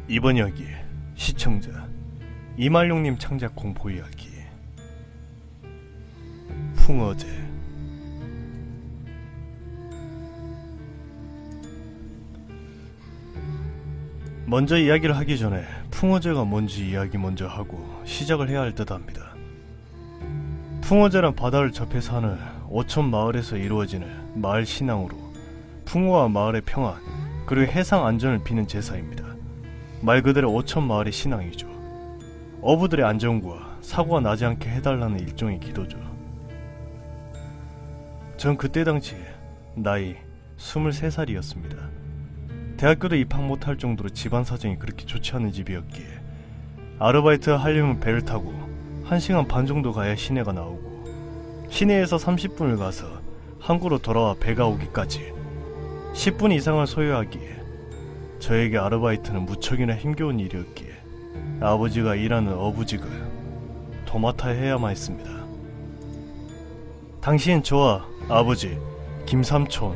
이번 이야기 시청자 이말룡님 창작 공포 이야기 풍어제. 먼저 이야기를 하기 전에 풍어제가 뭔지 이야기 먼저 하고 시작을 해야 할 듯 합니다. 풍어제란 바다를 접해 사는 어촌 마을에서 이루어지는 마을 신앙으로 풍어와 마을의 평안 그리고 해상 안전을 비는 제사입니다. 말 그대로 어촌 마을의 신앙이죠. 어부들의 안전과 사고가 나지 않게 해달라는 일종의 기도죠. 전 그때 당시 나이 23살이었습니다. 대학교도 입학 못할 정도로 집안 사정이 그렇게 좋지 않은 집이었기에 아르바이트 하려면 배를 타고 1시간 반 정도 가야 시내가 나오고 시내에서 30분을 가서 항구로 돌아와 배가 오기까지 10분 이상을 소요하기에 저에게 아르바이트는 무척이나 힘겨운 일이었기에 아버지가 일하는 어부직을 도맡아 해야만 했습니다. 당시엔 저와 아버지, 김삼촌,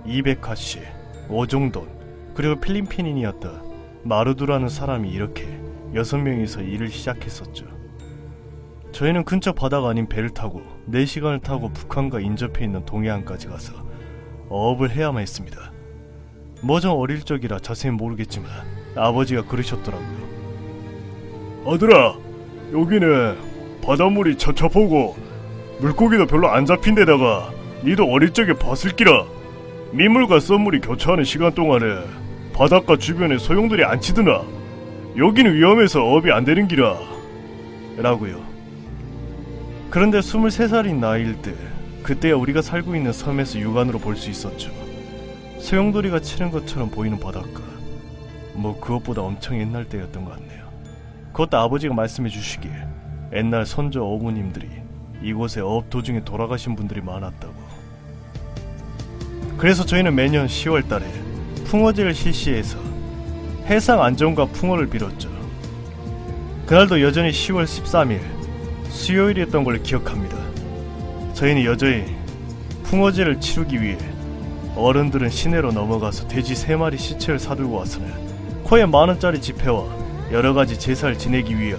이백화씨, 오종돈 그리고 필리핀인이었던 마르두라는 사람이 이렇게 6명이서 일을 시작했었죠. 저희는 근처 바다가 아닌 배를 타고 4시간을 타고 북한과 인접해 있는 동해안까지 가서 어업을 해야만 했습니다. 뭐 좀 어릴 적이라 자세히 모르겠지만 아버지가 그러셨더라고요. 아들아, 여기는 바닷물이 첩첩하고 물고기도 별로 안 잡힌 데다가 니도 어릴 적에 봤을 기라. 민물과 썸물이 교차하는 시간 동안에 바닷가 주변에 소용돌이 안 치드나. 여기는 위험해서 어업이 안 되는 기라 라고요. 그런데 23살인 나이일 때 그때야 우리가 살고 있는 섬에서 육안으로 볼 수 있었죠. 소용돌이가 치는 것처럼 보이는 바닷가. 뭐 그것보다 엄청 옛날 때였던 것 같네요. 그것도 아버지가 말씀해 주시기에 옛날 선조 어부님들이 이곳에 어업 도중에 돌아가신 분들이 많았다고. 그래서 저희는 매년 10월 달에 풍어제를 실시해서 해상 안전과 풍어를 빌었죠. 그날도 여전히 10월 13일 수요일이었던 걸로 기억합니다. 저희는 여전히 풍어제를 치르기 위해 어른들은 시내로 넘어가서 돼지 3마리 시체를 사들고 왔으나 코에 10,000원짜리 지폐와 여러가지 제사를 지내기 위해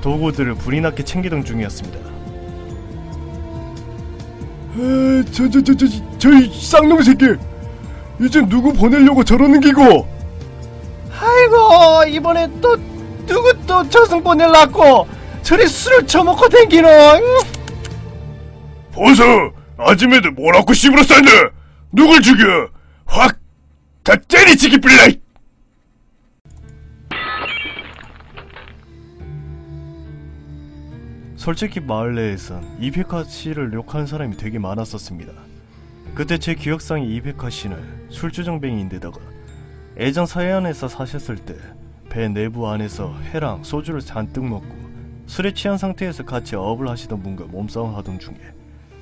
도구들을 불이 나게 챙기던 중이었습니다. 저희 쌍놈 새끼 이제 누구 보내려고 저러는 기고? 아이고, 이번에 또 누구 또 저승 보내려고 저리 술을 처먹고 댕기노. 보소, 아줌매들 뭐라고 씹으러 쌌네. 누굴 죽여? 확 다 때리치기 빌라. 솔직히 마을 내에선 이백화 씨를 욕하는 사람이 되게 많았었습니다. 그때 제 기억상에 이백화 씨는 술주정뱅이인데다가 예전 서해안에서 사셨을 때 배 내부 안에서 회랑 소주를 잔뜩 먹고 술에 취한 상태에서 같이 어업을 하시던 분과 몸싸움 하던 중에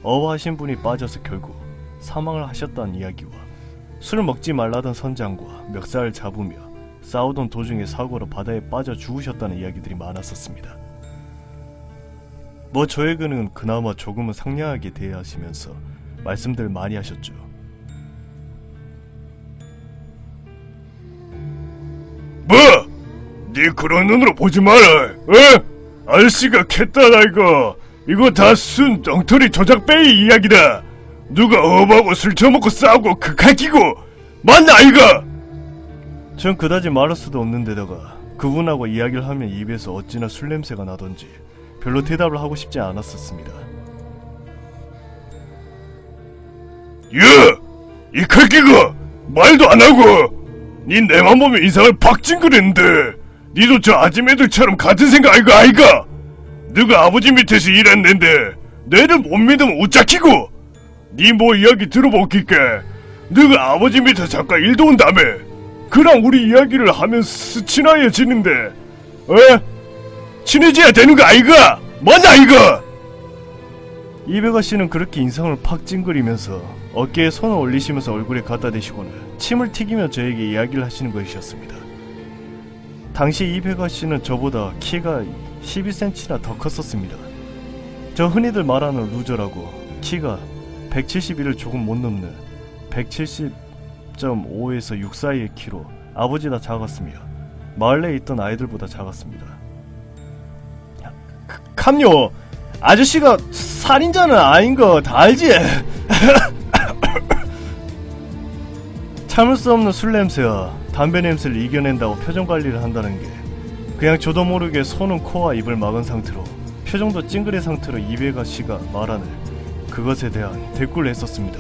어업하신 분이 빠져서 결국 사망을 하셨다는 이야기와 술을 먹지 말라던 선장과 멱살을 잡으며 싸우던 도중에 사고로 바다에 빠져 죽으셨다는 이야기들이 많았었습니다. 뭐 저에게는 그나마 조금은 상냥하게 대하시면서 말씀들 많이 하셨죠. 뭐? 네 그런 눈으로 보지 마라. 어? 아저씨가 캣다나 이거 다 순 엉터리 조작배의 이야기다. 누가 어업하고 술 처먹고 싸우고 극하기고 맞나 아이가? 전 그다지 말할 수도 없는데다가 그분하고 이야기를 하면 입에서 어찌나 술 냄새가 나던지 별로 대답을 하고 싶지 않았었습니다. 야! 이 칼기가 말도 안 하고 니 내만 보면 인상을 팍 찡그렸는데 니도 저 아줌매들처럼 같은 생각 아이가? 너가 아버지 밑에서 일했는데 내를 못 믿으면 우짜키고 니 뭐 이야기 들어보길게. 너가 아버지 밑에 잠깐 일도 온다며. 그랑 우리 이야기를 하면 친해지는데 친해져야 되는 거 아이가? 뭐냐 아이가? 이백아 씨는 그렇게 인상을 팍 찡그리면서 어깨에 손을 올리시면서 얼굴에 갖다 대시고는 침을 튀기며 저에게 이야기를 하시는 것이었습니다. 당시 이백아 씨는 저보다 키가 12cm나 더 컸었습니다. 저 흔히들 말하는 루저라고 키가 171을 조금 못 넘는 170.5에서 6 사이의 키로 아버지보다 작았으며 마을 내에 있던 아이들보다 작았습니다. 감요, 아저씨가 살인자는 아닌 거 다 알지? 참을 수 없는 술 냄새와 담배 냄새를 이겨낸다고 표정 관리를 한다는 게 그냥 저도 모르게 손은 코와 입을 막은 상태로 표정도 찡그린 상태로 이백아 씨가 말하는 그것에 대한 대꾸를 했었습니다.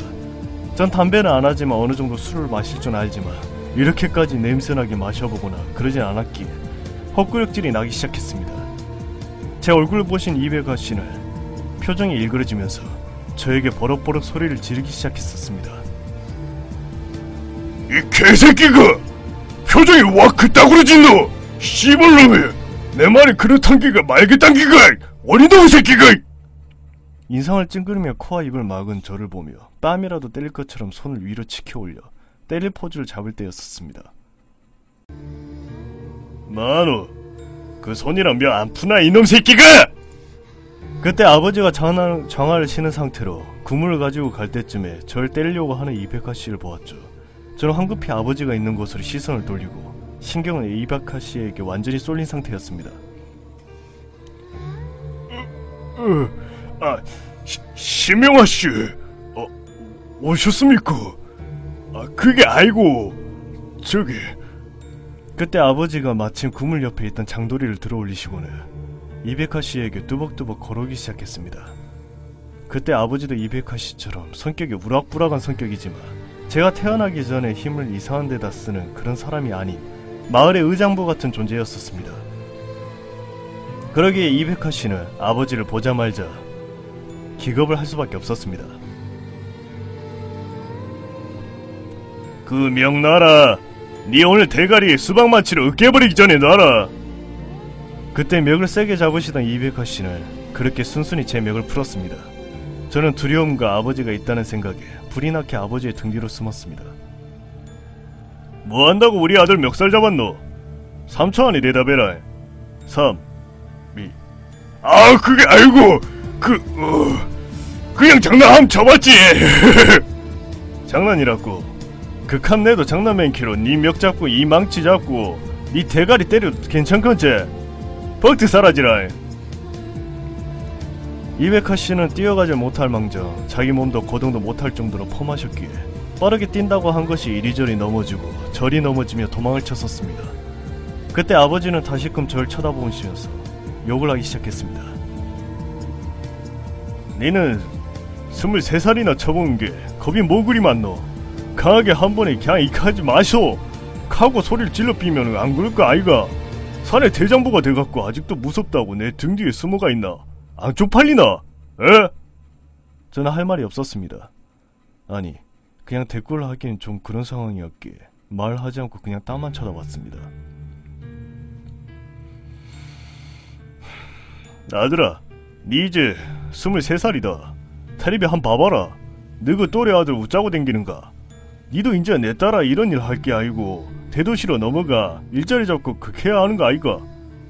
전 담배는 안 하지만 어느 정도 술을 마실 줄 알지만 이렇게까지 냄새나게 마셔보거나 그러진 않았기에 헛구역질이 나기 시작했습니다. 제 얼굴을 보신 이백아 씨는 표정이 일그러지면서 저에게 버럭버럭 소리를 지르기 시작했었습니다. 이 개새끼가 표정이 와 그따구로 짓노. 씨발놈이 내 말이 그렇단 기가 말겠단 기가 어린놈의 새끼가. 인상을 찡그리며 코와 입을 막은 저를 보며 뺨이라도 때릴 것처럼 손을 위로 치켜 올려 때릴 포즈를 잡을 때였었습니다. 마노, 그 손이랑 몇 안 푸나 이놈 새끼가! 그때 아버지가 장화를 신은 상태로 구물을 가지고 갈 때쯤에 저를 때리려고 하는 이백화 씨를 보았죠. 저는 황급히 아버지가 있는 곳으로 시선을 돌리고 신경은 이백화 씨에게 완전히 쏠린 상태였습니다. 심영아 씨, 오셨습니까? 그게 아니고 저기. 그때 아버지가 마침 구물 옆에 있던 장도리를 들어올리시고는 이백화 씨에게 뚜벅뚜벅 걸어오기 시작했습니다. 그때 아버지도 이백화 씨처럼 성격이 우락부락한 성격이지만 제가 태어나기 전에 힘을 이상한 데다 쓰는 그런 사람이 아닌 마을의 의장부 같은 존재였었습니다. 그러기에 이백화 씨는 아버지를 보자마자 기겁을 할 수밖에 없었습니다. 그 명나라, 네 오늘 대가리에 수박만치를 으깨버리기 전에 놔라. 그때 멱을 세게 잡으시던 이백화 씨는 그렇게 순순히 제 멱을 풀었습니다. 저는 두려움과 아버지가 있다는 생각에 불이 나게 아버지의 등 뒤로 숨었습니다. 뭐한다고 우리 아들 멱살 잡았노? 3초 안에 대답해라. 3, 2. 그게 아이고 그냥 장난함 쳐봤지. 장난이라고. 극한 내도 장난 맨키로 네 멱 잡고 이 망치 잡고 네 대가리 때려도 괜찮건지. 벅트 사라지라. 이백화 씨는 뛰어가지 못할 망정 자기 몸도 거동도 못할 정도로 폼하셨기에 빠르게 뛴다고 한 것이 이리저리 넘어지고 저리 넘어지며 도망을 쳤었습니다. 그때 아버지는 다시금 저를 쳐다보시면서 욕을 하기 시작했습니다. 니는 23살이나 쳐본 게 겁이 뭐 그리 많노? 강하게 한 번에 그냥 이카하지 마쇼. 카고 소리를 질러 삐면 안 그럴 거 아이가? 산에 대장부가 돼갖고 아직도 무섭다고 내 등 뒤에 숨어가 있나? 안 쪽팔리나? 에? 저는 할 말이 없었습니다. 아니, 그냥 대꾸를 하기엔 좀 그런 상황이었기에 말하지 않고 그냥 땀만 쳐다봤습니다. 아들아, 니 이제 23살이다. 텔레비 한 봐봐라. 너그 또래 아들 웃자고 댕기는가? 니도 이제 내 따라 이런 일 할 게 아니고 대도시로 넘어가 일자리 잡고 극해야 하는 거 아이가?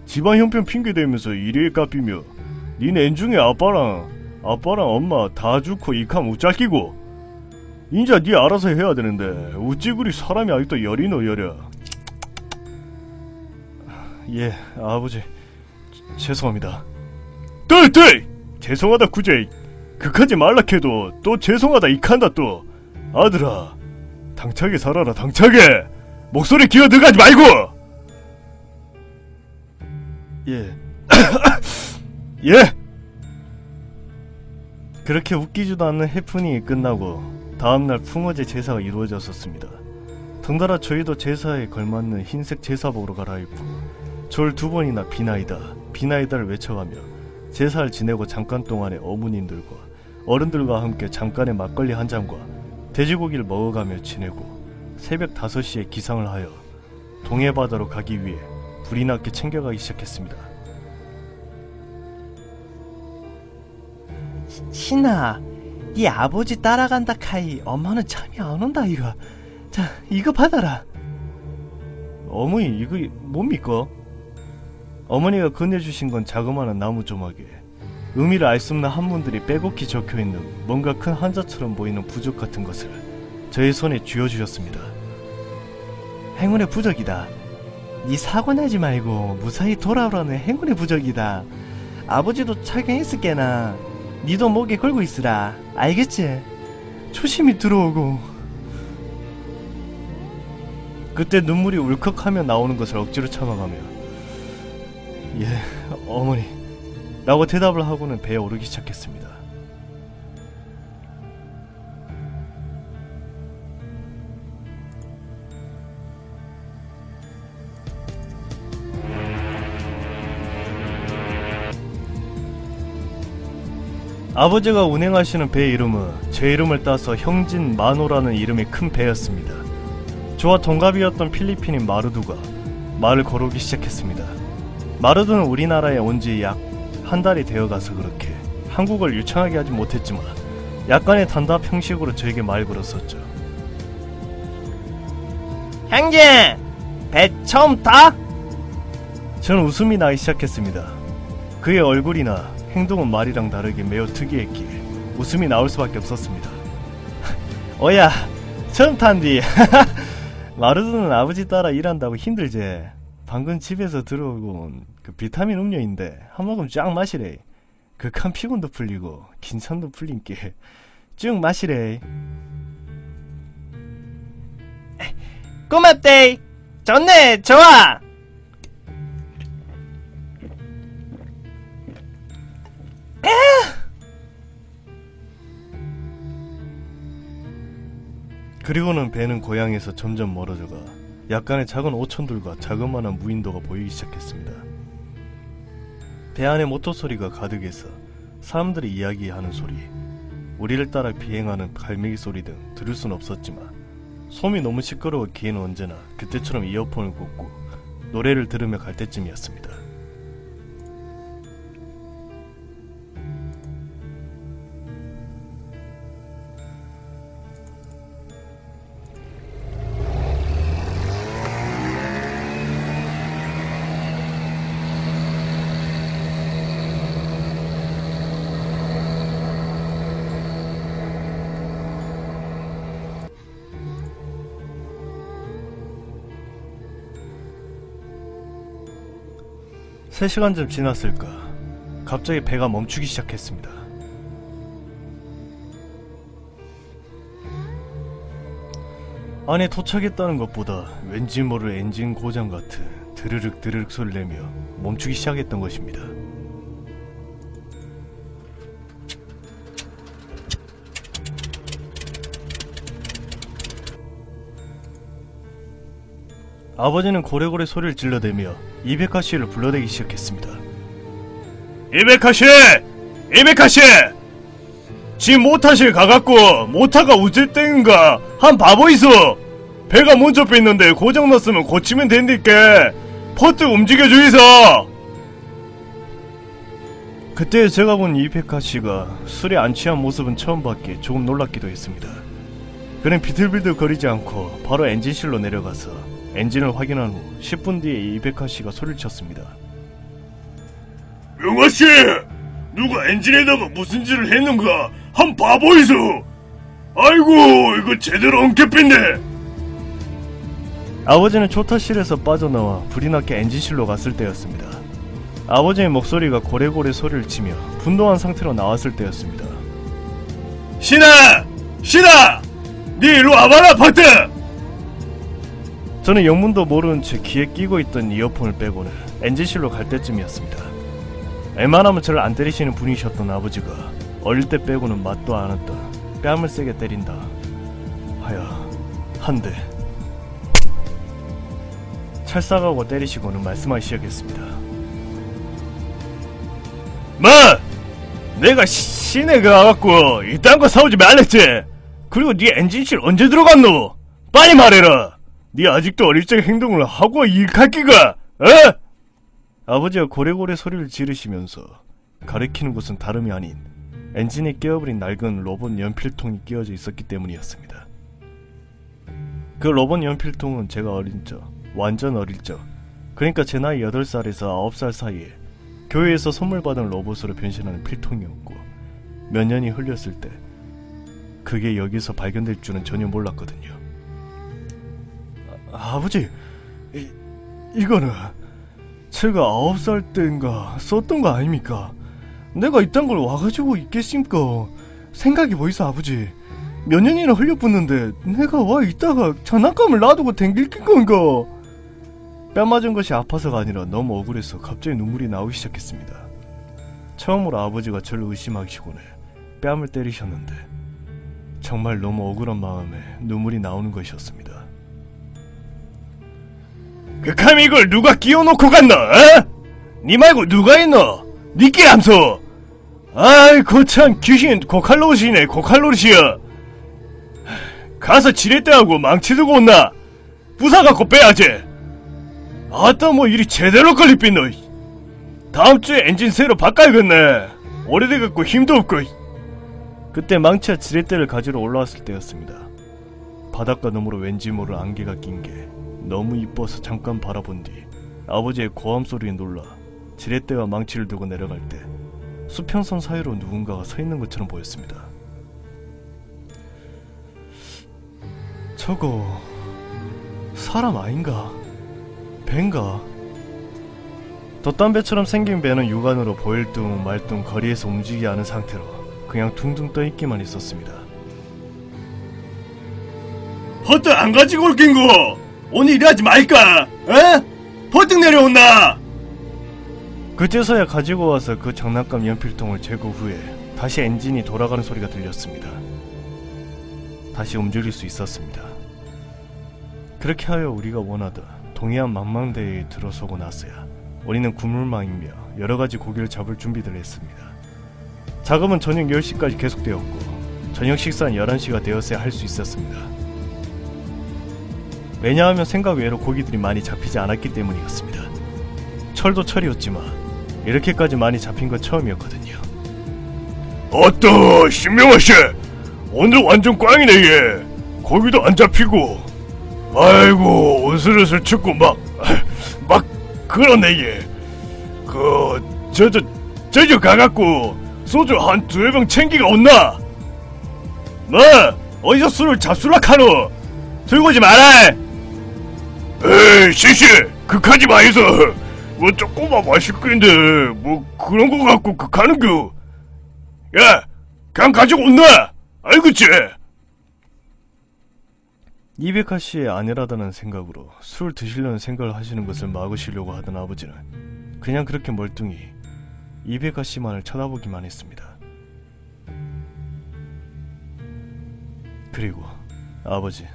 집안 형편 핑계대면서 일에 깎이며 니네 앤중에 아빠랑 엄마 다 죽고 이캄 웃잘끼고 인자 니 알아서 해야 되는데 어찌 그리 사람이 아직도 열이 너 열여. 예, 아버지 죄송합니다. 뜰! 죄송하다 구제. 극하지 말라 해도 또 죄송하다 이칸다 또. 아들아, 당차게 살아라 당차게. 목소리 기어 들어가지 말고. 예. 예. 그렇게 웃기지도 않는 해프닝이 끝나고 다음날 풍어제 제사가 이루어졌었습니다. 덩달아 저희도 제사에 걸맞는 흰색 제사복으로 갈아입고 절 2번이나 비나이다를 외쳐가며 제사를 지내고 잠깐 동안에 어머님들과 어른들과 함께 잠깐의 막걸리 한 잔과 돼지고기를 먹어가며 지내고 새벽 5시에 기상을 하여 동해바다로 가기 위해 불이 났게 챙겨가기 시작했습니다. 신아, 네 아버지 따라간다 카이. 엄마는 잠이 안 온다 이거. 자, 이거 받아라. 어머니, 이거 뭡니까? 어머니가 건네주신 건 자그마한 나무 조막에 의미를 알 수 없는 한문들이 빼곡히 적혀있는 뭔가 큰 한자처럼 보이는 부적 같은 것을 저의 손에 쥐어주셨습니다. 행운의 부적이다. 니 사고 나지 말고 무사히 돌아오라는 행운의 부적이다. 아버지도 착용했을게나. 니도 목에 걸고 있으라. 알겠지? 초심이 들어오고. 그때 눈물이 울컥하며 나오는 것을 억지로 참아가며 예, 어머니 라고 대답을 하고는 배에 오르기 시작했습니다. 아버지가 운행하시는 배 이름은 제 이름을 따서 형진 마노라는 이름의 큰 배였습니다. 저와 동갑이었던 필리핀인 마르두가 말을 걸어오기 시작했습니다. 마르두는 우리나라에 온 지 약 한 달이 되어가서 그렇게 한국어를 유창하게 하지 못했지만 약간의 단답 형식으로 저에게 말 걸었었죠. 형제! 배 처음 타? 저는 웃음이 나기 시작했습니다. 그의 얼굴이나 행동은 말이랑 다르게 매우 특이했기에 웃음이 나올 수밖에 없었습니다. 어야, 처음 탄디. 마르두는 아버지 따라 일한다고 힘들지. 방금 집에서 들어오고 온 그 비타민 음료인데 한 모금 쫙 마시래. 극한 피곤도 풀리고 긴장도 풀린게 쭉 마시래. 고맙대. 좋네, 좋아. 그리고는 배는 고향에서 점점 멀어져가 약간의 작은 오천들과 자그마한 무인도가 보이기 시작했습니다. 배 안에 모터 소리가 가득해서 사람들이 이야기하는 소리, 우리를 따라 비행하는 갈매기 소리 등 들을 순 없었지만 소음이 너무 시끄러워 기에는 언제나 그때처럼 이어폰을 꽂고 노래를 들으며 갈 때쯤이었습니다. 세 시간쯤 지났을까 갑자기 배가 멈추기 시작했습니다. 안에 도착했다는 것보다 왠지 모를 엔진 고장 같은 드르륵 드르륵 소리를 내며 멈추기 시작했던 것입니다. 아버지는 고래고래 소리를 질러대며 이베카씨를 불러대기 시작했습니다. 이베카씨! 이베카씨! 지금 모타실 가갖고 모타가 우질 땡인가 한 바보 있어. 배가 먼저 뺐는데 고장 났으면 고치면 된디께 퍼뜩 움직여 주이소. 그때 제가 본 이베카씨가 술에 안 취한 모습은 처음 봤기에 조금 놀랍기도 했습니다. 그는 비틀비틀 거리지 않고 바로 엔진실로 내려가서 엔진을 확인한 후 10분 뒤에 이베카씨가 소리를 쳤습니다. 영아씨! 누가 엔진에다가 무슨 짓을 했는가 한 바보 있어. 아이고 이거 제대로 엉켜뺐네. 아버지는 조타실에서 빠져나와 불이 나게 엔진실로 갔을 때였습니다. 아버지의 목소리가 고래고래 소리를 치며 분노한 상태로 나왔을 때였습니다. 신아! 신아! 니 일로 와봐라 박트! 저는 영문도 모르는 채 귀에 끼고 있던 이어폰을 빼고는 엔진실로 갈 때쯤이었습니다. 웬만하면 저를 안 때리시는 분이셨던 아버지가 어릴 때 빼고는 맛도 않았다 뺨을 세게 때린다 하여 한 대 찰싹하고 때리시고는 말씀하기 시작했습니다. 뭐! 내가 시내 가갖고 이딴 거 사오지 말랬지? 그리고 네 엔진실 언제 들어갔노? 빨리 말해라! 네 아직도 어릴 적 행동을 하고 일할 기가, 어? 아버지가 고래고래 소리를 지르시면서 가리키는 곳은 다름이 아닌 엔진이 끼어버린 낡은 로봇 연필통이 끼워져 있었기 때문이었습니다. 그 로봇 연필통은 제가 어린 적, 완전 어릴 적, 그러니까 제 나이 8살에서 9살 사이에 교회에서 선물 받은 로봇으로 변신하는 필통이었고 몇 년이 흘렸을 때 그게 여기서 발견될 줄은 전혀 몰랐거든요. 아버지, 이거는 제가 9살 때인가 썼던 거 아닙니까? 내가 이딴 걸 와가지고 있겠습니까? 생각이 보이소 아버지. 몇 년이나 흘려붙는데 내가 와 있다가 장난감을 놔두고 댕길 건가? 뺨 맞은 것이 아파서가 아니라 너무 억울해서 갑자기 눈물이 나오기 시작했습니다. 처음으로 아버지가 저를 의심하시고는 뺨을 때리셨는데 정말 너무 억울한 마음에 눈물이 나오는 것이었습니다. 그 감히 이걸 누가 끼워놓고 갔나? 어? 니 말고 누가 했노? 니끼 암소. 아이 거참 귀신 고칼로리시네 고칼로리시야. 가서 지렛대하고 망치 들고 온나? 부사갖고 빼야지. 아따 뭐 일이 제대로 걸리빈 너. 다음주에 엔진 새로 바꿔야겠네. 오래돼갖고 힘도 없고. 그때 망치와 지렛대를 가지러 올라왔을 때였습니다. 바닷가 너머로 왠지 모를 안개가 낀 게 너무 이뻐서 잠깐 바라본 뒤 아버지의 고함 소리에 놀라 지렛대와 망치를 들고 내려갈 때 수평선 사이로 누군가가 서 있는 것처럼 보였습니다. 저거 사람 아닌가? 뱀가? 돛담배처럼 생긴 배는 육안으로 보일 둥 말 둥 거리에서 움직이지 않은 상태로 그냥 둥둥 떠있기만 있었습니다. 버튼 안 가지고 올 낀고 오늘 일하지 말까? 에? 버튼 내려온나? 그제서야 가지고 와서 그 장난감 연필통을 제거 후에 다시 엔진이 돌아가는 소리가 들렸습니다. 다시 움직일 수 있었습니다. 그렇게 하여 우리가 원하던 동해안 망망대해에 들어서고 나서야 우리는 구물망이며 여러가지 고기를 잡을 준비를 했습니다. 작업은 저녁 10시까지 계속되었고 저녁 식사는 11시가 되었어야 할 수 있었습니다. 왜냐하면 생각 외로 고기들이 많이 잡히지 않았기 때문이었습니다. 철도 철이었지만 이렇게까지 많이 잡힌 건 처음이었거든요. 어떠 신명아씨 오늘 완전 꽝이네 얘. 고기도 안 잡히고 아이고 으슬으슬 춥고 막 그러네 얘. 저저 가갖고 소주 한 2병 챙기가 온나? 뭐 어디서 술을 잡술락하노? 들고 오지 마라. 에이 시시 극하지 마이소. 뭐 조금만 마실 건데 뭐 그런 거 갖고 극하는겨. 야 그냥 가지고 온나? 알겠지? 이백하 씨의 아내라다는 생각으로 술 드시려는 생각을 하시는 것을 막으시려고 하던 아버지는 그냥 그렇게 멀뚱히 이백하 씨만을 쳐다보기만 했습니다. 그리고 아버지,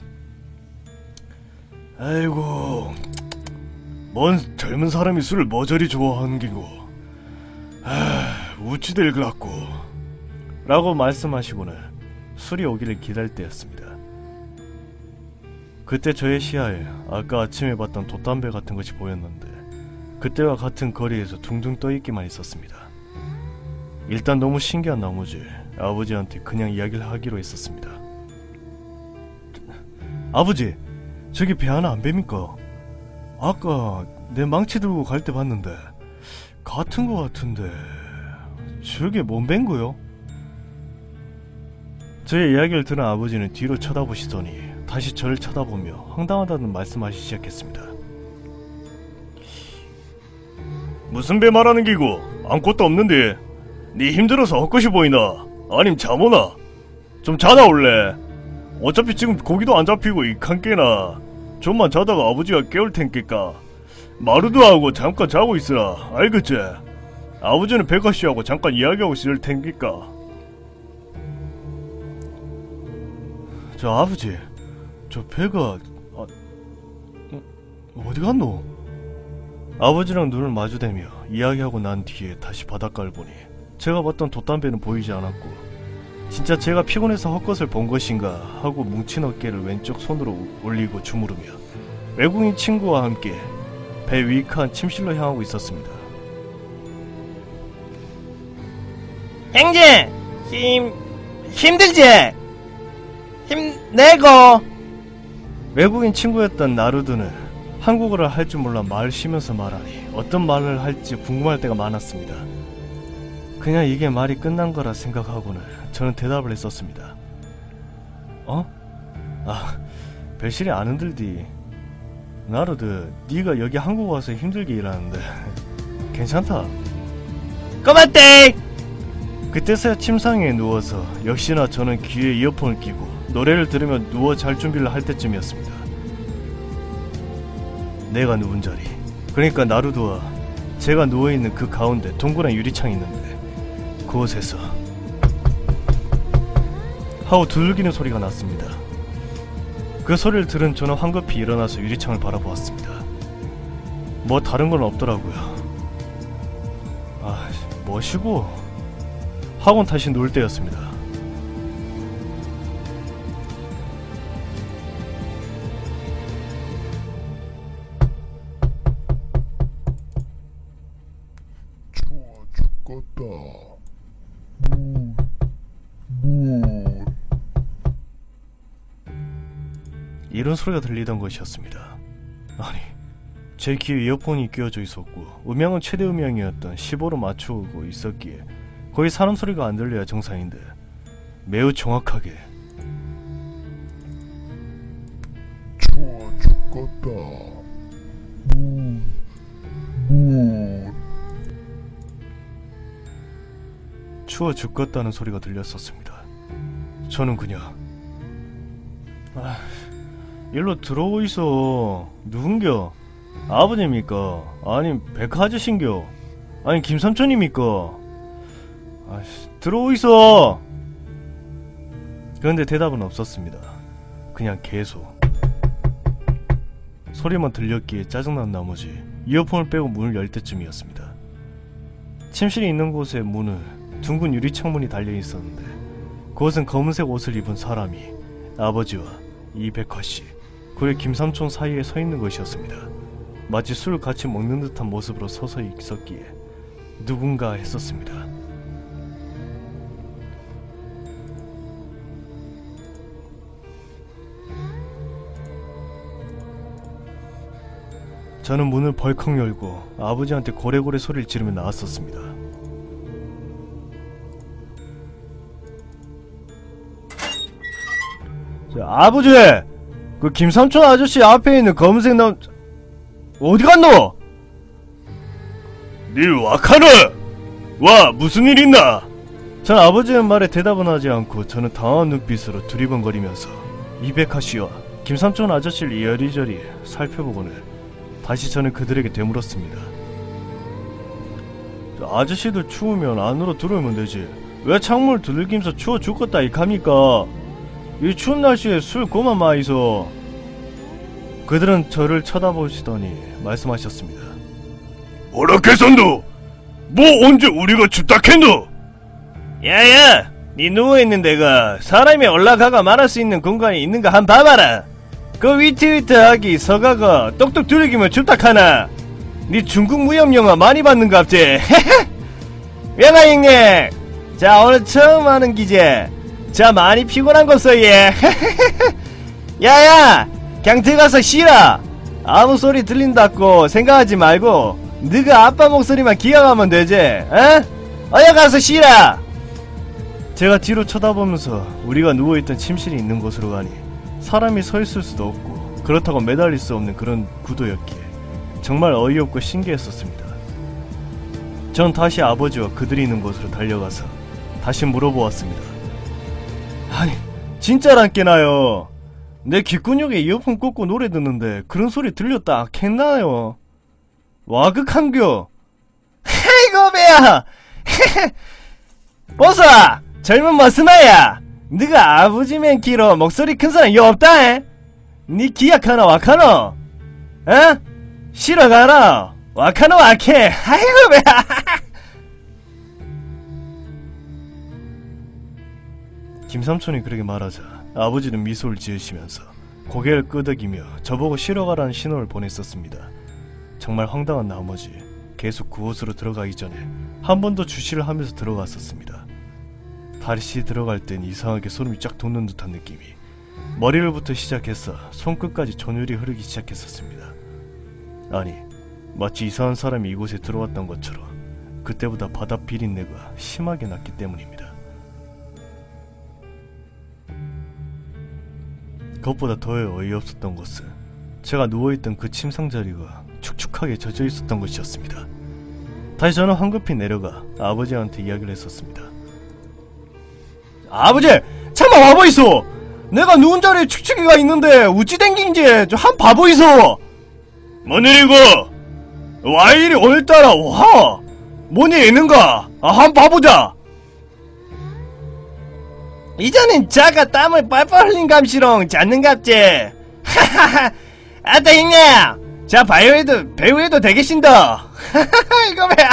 아이고 뭔 젊은 사람이 술을 머저리 좋아하는 기고 우치될 것 같고 라고 말씀하시고는 술이 오기를 기다릴 때였습니다. 그때 저의 시야에 아까 아침에 봤던 돛담배 같은 것이 보였는데 그때와 같은 거리에서 둥둥 떠있기만 있었습니다. 일단 너무 신기한 나머지 아버지한테 그냥 이야기를 하기로 했었습니다. 아버지, 저기 배 하나 안 뱀니까? 아까 내 망치 들고 갈 때 봤는데 같은 거 같은데 저게 뭔 뱀고요? 저의 이야기를 들은 아버지는 뒤로 쳐다보시더니 다시 저를 쳐다보며 황당하다는 말씀하시기 시작했습니다. 무슨 배 말하는 기고? 아무것도 없는데 니 힘들어서 헛것이 보이나? 아님 잠오나? 좀 자다 올래? 어차피 지금 고기도 안 잡히고 이칸 깨나. 좀만 자다가 아버지가 깨울 텐께까. 마루도 하고 잠깐 자고 있으라. 알겠지? 아버지는 백아씨하고 잠깐 이야기하고 있을 텐께까. 저 아버지, 저 배가 어디 갔노? 아버지랑 눈을 마주대며 이야기하고 난 뒤에 다시 바닷가를 보니 제가 봤던 돛담배는 보이지 않았고 진짜 제가 피곤해서 헛것을 본 것인가 하고 뭉친 어깨를 왼쪽 손으로 올리고 주무르며 외국인 친구와 함께 배 유익한 침실로 향하고 있었습니다. 형제! 힘들지? 힘내고! 외국인 친구였던 나루드는 한국어를 할 줄 몰라 말 쉬면서 말하니 어떤 말을 할지 궁금할 때가 많았습니다. 그냥 이게 말이 끝난 거라 생각하고는 저는 대답을 했었습니다. 별실이 안 흔들디. 나르드, 네가 여기 한국 와서 힘들게 일하는데 괜찮다. 꼬마땡! 그때서야 침상에 누워서 역시나 저는 귀에 이어폰을 끼고 노래를 들으며 누워 잘 준비를 할 때쯤이었습니다. 내가 누운 자리, 그러니까 나루도와 제가 누워있는 그 가운데 동그란 유리창이 있는데 그곳에서 하고 두들기는 소리가 났습니다. 그 소리를 들은 저는 황급히 일어나서 유리창을 바라보았습니다. 뭐 다른 건 없더라고요. 아, 뭐시고? 학원 다시 놀 때였습니다. 추워 죽겠다. 이런 소리가 들리던 것이었습니다. 아니, 제 귀에 이어폰이 끼워져 있었고 음향은 최대 음향이었던 15로 맞추고 있었기에 거의 사람 소리가 안 들려야 정상인데 매우 정확하게 추워 죽겠다. 추워 죽겠다는 소리가 들렸었습니다. 저는 그냥 일로 들어오 있어. 누군겨? 아버님입니까? 아니 백화아저씨인겨? 아니 김삼촌입니까? 아이씨, 들어오 있어. 그런데 대답은 없었습니다. 그냥 계속 소리만 들렸기에 짜증난 나머지 이어폰을 빼고 문을 열 때쯤이었습니다. 침실이 있는 곳에 문은 둥근 유리 창문이 달려있었는데 그곳은 검은색 옷을 입은 사람이 아버지와 이백화씨 그리고 김삼촌 사이에 서 있는 것이었습니다. 마치 술을 같이 먹는 듯한 모습으로 서서 있었기에 누군가 했었습니다. 저는 문을 벌컥 열고 아버지한테 고래고래 소리를 지르며 나왔었습니다. 아버지! 그 김삼촌 아저씨 앞에 있는 검은색 어디 갔노? 니 와카노! 와 무슨 일 있나? 전 아버지의 말에 대답은 하지 않고 저는 당황한 눈빛으로 두리번거리면서 이백화씨와 김삼촌 아저씨를 이리저리 살펴보고는 다시 저는 그들에게 되물었습니다. 아저씨들 추우면 안으로 들어오면 되지 왜 창문을 두들기면서 추워 죽겠다 이갑니까? 이 추운 날씨에 술 그만 마이소. 그들은 저를 쳐다보시더니 말씀하셨습니다. 뭐라 캐선도? 뭐 언제 우리가 춥다 캔노? 야야! 니 누워있는 데가 사람이 올라가가 말할 수 있는 공간이 있는가 한 봐봐라. 그 위트위트하기 서가가 똑똑 두들기면 춥다카나. 니 중국 무협영화 많이 봤는갑지? 영아 형님! 자 오늘 처음 하는 기제. 자 많이 피곤한 것서 예. 야야! 그냥 들어가서 쉬라. 아무 소리 들린다고 생각하지 말고 너가 아빠 목소리만 기억하면 되지. 어여 가서 쉬라. 제가 뒤로 쳐다보면서 우리가 누워있던 침실이 있는 곳으로 가니 사람이 서 있을 수도 없고 그렇다고 매달릴 수 없는 그런 구도였기에 정말 어이없고 신기했었습니다. 전 다시 아버지와 그들이 있는 곳으로 달려가서 다시 물어보았습니다. 아니 진짜란 깨나요? 내 귓근육에 이어폰 꽂고 노래 듣는데 그런 소리 들렸다 캔나요? 와극한겨. 아이고 배야. 보사 젊은 머스마야. 너가 아버지면 길어 목소리 큰 사람 여 없다 에? 니 기약하나 와카노? 쉬러 가라. 와카노 와케. 아이고 배야. 김삼촌이 그렇게 말하자 아버지는 미소를 지으시면서 고개를 끄덕이며 저보고 쉬러 가라는 신호를 보냈었습니다. 정말 황당한 나머지 계속 그곳으로 들어가기 전에 한 번 더 주시를 하면서 들어갔었습니다. 다시 들어갈 땐 이상하게 소름이 쫙 돋는 듯한 느낌이 머리를부터 시작해서 손끝까지 전율이 흐르기 시작했었습니다. 아니 마치 이상한 사람이 이곳에 들어왔던 것처럼 그때보다 바다 비린내가 심하게 났기 때문입니다. 그것보다 더 어이없었던 것은 제가 누워있던 그 침상 자리가 축축하게 젖어 있었던 것이었습니다. 다시 저는 황급히 내려가 아버지한테 이야기를 했었습니다. 아버지! 참아 와보이소! 내가 누운 자리에 축축이가 있는데 우찌 댕긴지 좀 한 봐보이소! 뭔 일이고? 와 이리 오늘따라 와! 뭔일 있는가? 한 봐보자! 이전엔 자가 땀을 빨빨 흘린 감시롱 잤는갑지? 하하하! 아따 형님! 자 배우해도 되겠신다! 하하하 이거 뭐야!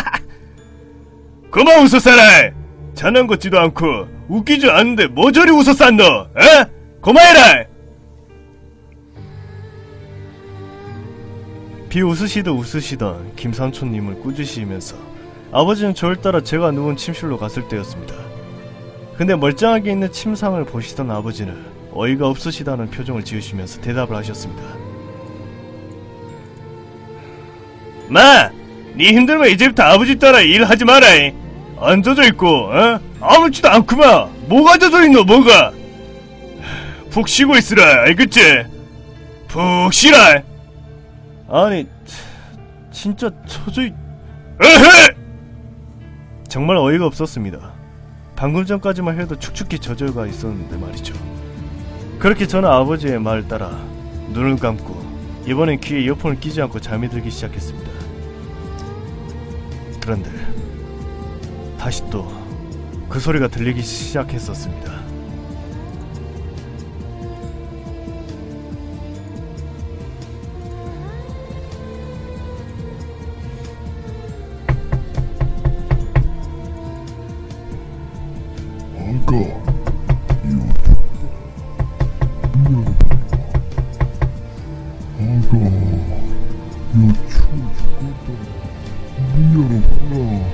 그만 웃었사라! 자난 것지도 않고 웃기지 않는데 뭐 저리 웃었산 너? 에? 그만해라! 비웃으시던 김삼촌님을 꾸짖으시면서 아버지는 저를 따라 제가 누운 침실로 갔을 때였습니다. 근데 멀쩡하게 있는 침상을 보시던 아버지는 어이가 없으시다는 표정을 지으시면서 대답을 하셨습니다. 마! 니 힘들면 이제부터 아버지 따라 일하지 마라. 안 젖어 있고 아무렇지도 않구만. 뭐가 젖어 있노 뭐가? 푹 쉬고 있으라 알겠지? 푹 쉬라. 아니 진짜 젖어 있... 에헤! 정말 어이가 없었습니다. 방금 전까지만 해도 축축히 젖어가 있었는데 말이죠. 그렇게 저는 아버지의 말을 따라 눈을 감고 이번엔 귀에 이어폰을 끼지 않고 잠이 들기 시작했습니다. 그런데 다시 또 그 소리가 들리기 시작했었습니다. 아가, 요 추워 죽겠다. 문 열어봐라.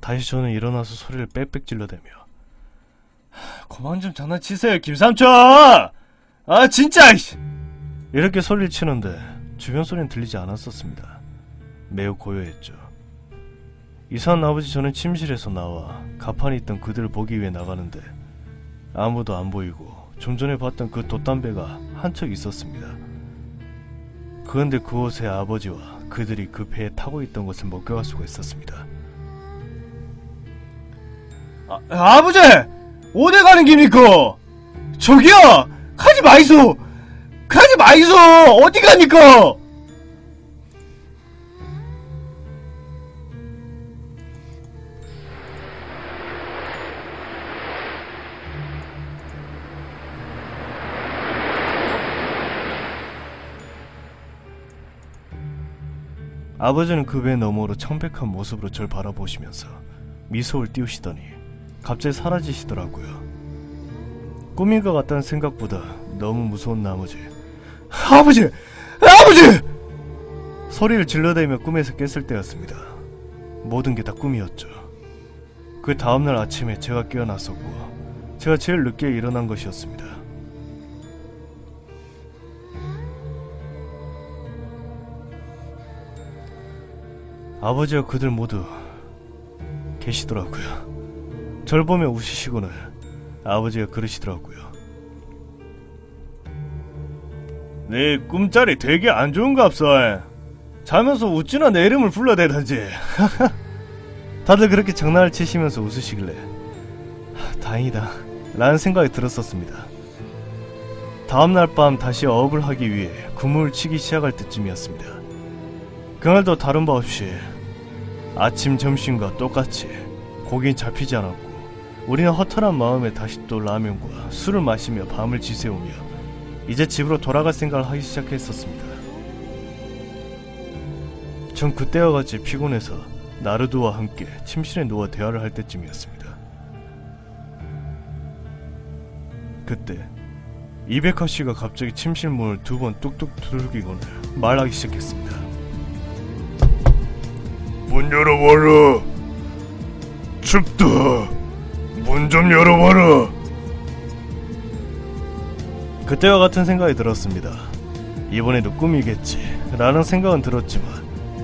다시 저는 일어나서 소리를 빽빽 질러대며 그만 좀 장난치세요 김삼촌! 아 진짜! 이렇게 소리를 치는데 주변 소리는 들리지 않았었습니다. 매우 고요했죠. 이상한 아버지 저는 침실에서 나와 가판에 있던 그들을 보기 위해 나가는데 아무도 안 보이고 좀 전에 봤던 그 돛담배가 한 척 있었습니다. 그런데 그곳에 아버지와 그들이 그 배에 타고 있던 것을 목격할 수가 있었습니다. 아버지! 어디 가는깁니까? 저기요! 가지 마이소! 가지 마이소! 어디 가니까! 아버지는 그 배 너머로 청백한 모습으로 절 바라보시면서 미소를 띄우시더니 갑자기 사라지시더라고요. 꿈인 것 같다는 생각보다 너무 무서운 나머지 아버지! 아버지! 소리를 질러대며 꿈에서 깼을 때였습니다. 모든 게 다 꿈이었죠. 그 다음날 아침에 제가 깨어났었고 제가 제일 늦게 일어난 것이었습니다. 아버지와 그들 모두 계시더라고요. 절 보며 웃으시고는 아버지가 그러시더라고요. 네 꿈자리 되게 안 좋은갑소. 자면서 웃지나 내 이름을 불러대던지. 다들 그렇게 장난을 치시면서 웃으시길래 다행이다 라는 생각이 들었었습니다. 다음날 밤 다시 어업을 하기 위해 그물을 치기 시작할 때쯤이었습니다. 그날도 다른 바 없이 아침 점심과 똑같이 고기는 잡히지 않았고 우리는 허탈한 마음에 다시 또 라면과 술을 마시며 밤을 지새우며 이제 집으로 돌아갈 생각을 하기 시작했었습니다. 전 그때와 같이 피곤해서 나르도와 함께 침실에 누워 대화를 할 때쯤이었습니다. 그때 이백화 씨가 갑자기 침실 문을 2번 뚝뚝 두들기고는 말하기 시작했습니다. 문 열어봐라. 춥다. 문 좀 열어봐라. 그때와 같은 생각이 들었습니다. 이번에도 꿈이겠지 라는 생각은 들었지만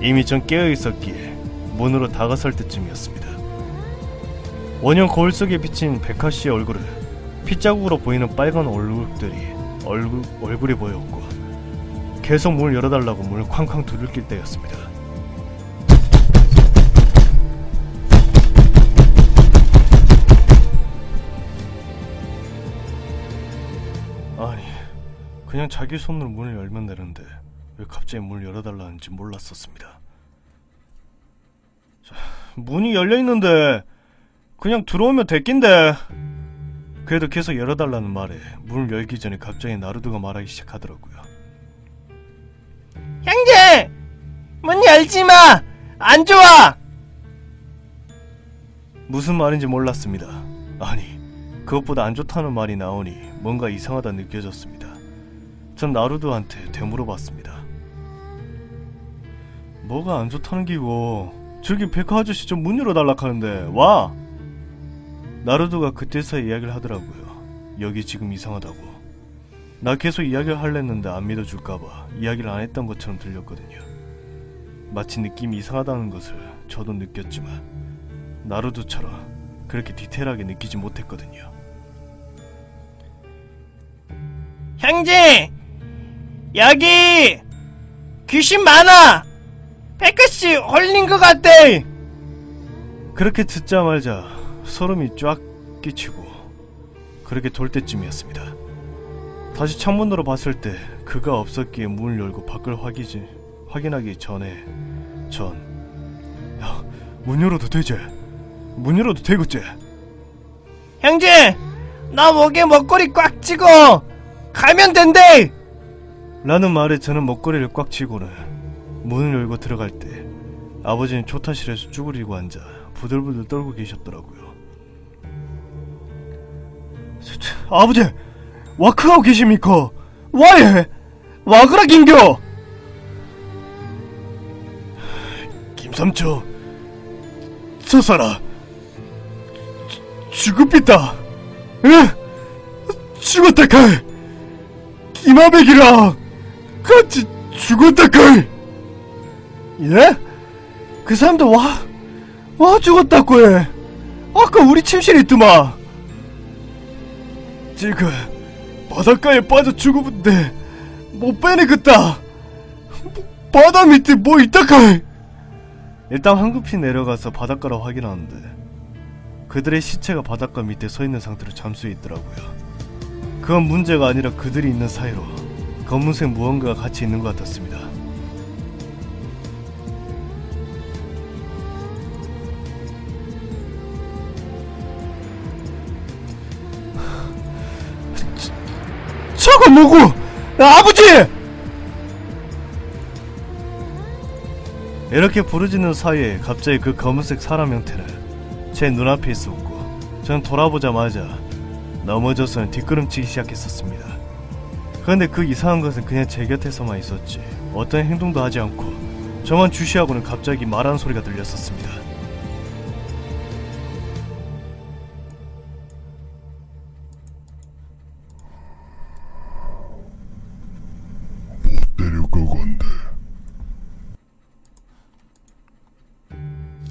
이미 전 깨어있었기에 문으로 다가설 때쯤이었습니다. 원형 거울 속에 비친 백화씨의 얼굴을 핏자국으로 보이는 빨간 얼굴이 보였고 계속 문을 열어달라고 문을 쾅쾅 두들길 때였습니다. 아니, 그냥 자기 손으로 문을 열면 되는데 왜 갑자기 문을 열어달라는지 몰랐었습니다. 자, 문이 열려있는데 그냥 들어오면 됐긴데. 그래도 계속 열어달라는 말에 문을 열기 전에 갑자기 나루도가 말하기 시작하더라고요. 형제! 문 열지마! 안 좋아! 무슨 말인지 몰랐습니다. 아니, 그것보다 안 좋다는 말이 나오니 뭔가 이상하다 느껴졌습니다. 전 나루도한테 되물어봤습니다. 뭐가 안 좋다는 기고, 저기 백화 아저씨 좀 문 열어달라 하는데 와! 나루도가 그때서야 이야기를 하더라고요. 여기 지금 이상하다고. 나 계속 이야기를 하려했는데 안 믿어줄까봐 이야기를 안 했던 것처럼 들렸거든요. 마치 느낌이 이상하다는 것을 저도 느꼈지만 나루도처럼 그렇게 디테일하게 느끼지 못했거든요. 형제! 여기! 귀신 많아! 백화씨 홀린 것 같아! 그렇게 듣자마자 소름이 쫙 끼치고 그렇게 돌 때쯤이었습니다. 다시 창문으로 봤을 때 그가 없었기에 문을 열고 밖을 확인하기 전에 야, 문 열어도 되지? 문 열어도 되겠지? 형제! 나 목에 먹걸이 꽉 쥐고 가면 된대! 라는 말에 저는 먹거리를 꽉 쥐고는 문을 열고 들어갈 때 아버지는 초타실에서 쭈그리고 앉아 부들부들 떨고 계셨더라고요. 아버지! 와크하고 계십니까? 와예! 와그라 긴겨! 김삼촌, 서사라 죽읍니다. 죽었다 칼. 김아백이랑 같이 죽었다 칼. 예? 그 사람도 와 죽었다고 해. 아까 우리 침실에 있더만. 지금 바닷가에 빠져 죽었는데 못 빼내겠다. 바다 밑에 뭐 있다카. 일단 황급히 내려가서 바닷가로 확인하는데 그들의 시체가 바닷가 밑에 서 있는 상태로 잠수해 있더라고요. 그건 문제가 아니라 그들이 있는 사이로 검은색 무언가가 같이 있는 것 같았습니다. 저거 누구? 아버지! 이렇게 부르짖는 사이에 갑자기 그 검은색 사람 형태는 제 눈앞에 있었고 저는 돌아보자마자 넘어져서는 뒷걸음치기 시작했었습니다. 그런데 그 이상한 것은 그냥 제 곁에서만 있었지 어떤 행동도 하지 않고 저만 주시하고는 갑자기 말하는 소리가 들렸었습니다. 내려가건데.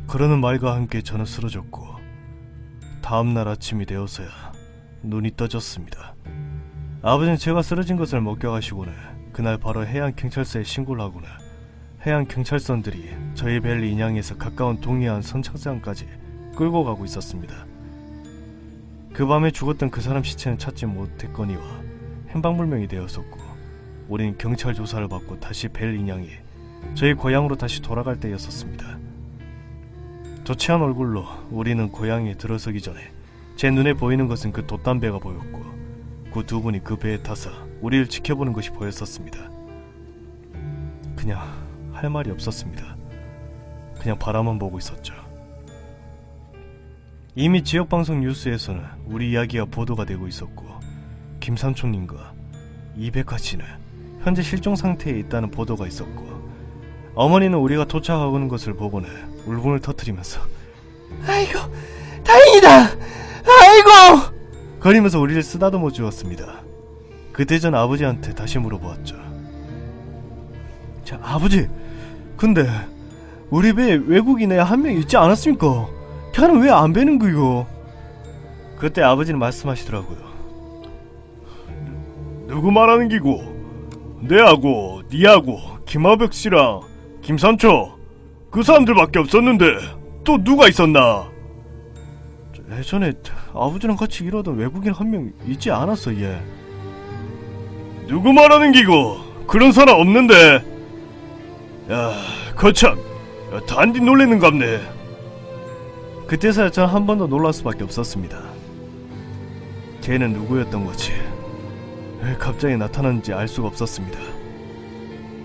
그러는 말과 함께 저는 쓰러졌고 다음날 아침이 되어서야 눈이 떠졌습니다. 아버지는 제가 쓰러진 것을 목격하시고는 그날 바로 해양경찰서에 신고를 하고는 해양경찰선들이 저희 배를 인양해서 가까운 동해안 선착장까지 끌고 가고 있었습니다. 그 밤에 죽었던 그 사람 시체는 찾지 못했거니와 행방불명이 되었었고 우린 경찰 조사를 받고 다시 배를 인양해 저희 고향으로 다시 돌아갈 때였었습니다. 좋지 않은 얼굴로 우리는 고향에 들어서기 전에 제 눈에 보이는 것은 그 돛담배가 보였고 그 두 분이 그 배에 타서 우리를 지켜보는 것이 보였었습니다. 그냥 할 말이 없었습니다. 그냥 바라만 보고 있었죠. 이미 지역방송 뉴스에서는 우리 이야기가 보도가 되고 있었고 김삼촌님과 이백화씨는 현재 실종 상태에 있다는 보도가 있었고 어머니는 우리가 도착하고는 것을 보고는 울분을 터뜨리면서 아이고 다행이다 아이고 거리면서 우리를 쓰다듬어 주었습니다. 그때 전 아버지한테 다시 물어보았죠. 자, 아버지, 근데 우리 배에 외국인 애 한 명 있지 않았습니까? 걔는 왜 안 배는 거요? 그때 아버지는 말씀하시더라고요. 누구 말하는 기고? 내하고 니하고 김하벽 씨랑 김삼초 그 사람들밖에 없었는데 또 누가 있었나? 예전에 아버지랑 같이 일하던 외국인 한 명 있지 않았어 얘. 누구 말하는 기고? 그런 사람 없는데. 야, 거참, 단디 놀래는갑네. 그때서야 전 한 번 더 놀랄 수밖에 없었습니다. 걔는 누구였던 거지? 왜 갑자기 나타났는지 알 수가 없었습니다.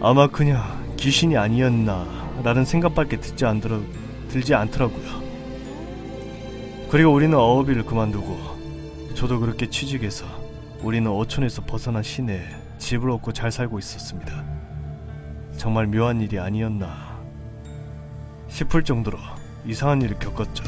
아마 그냥 귀신이 아니었나 라는 생각밖에 들지 않더라고요. 그리고 우리는 어업일을 그만두고 저도 그렇게 취직해서 우리는 어촌에서 벗어난 시내에 집을 얻고 잘 살고 있었습니다. 정말 묘한 일이 아니었나 싶을 정도로 이상한 일을 겪었죠.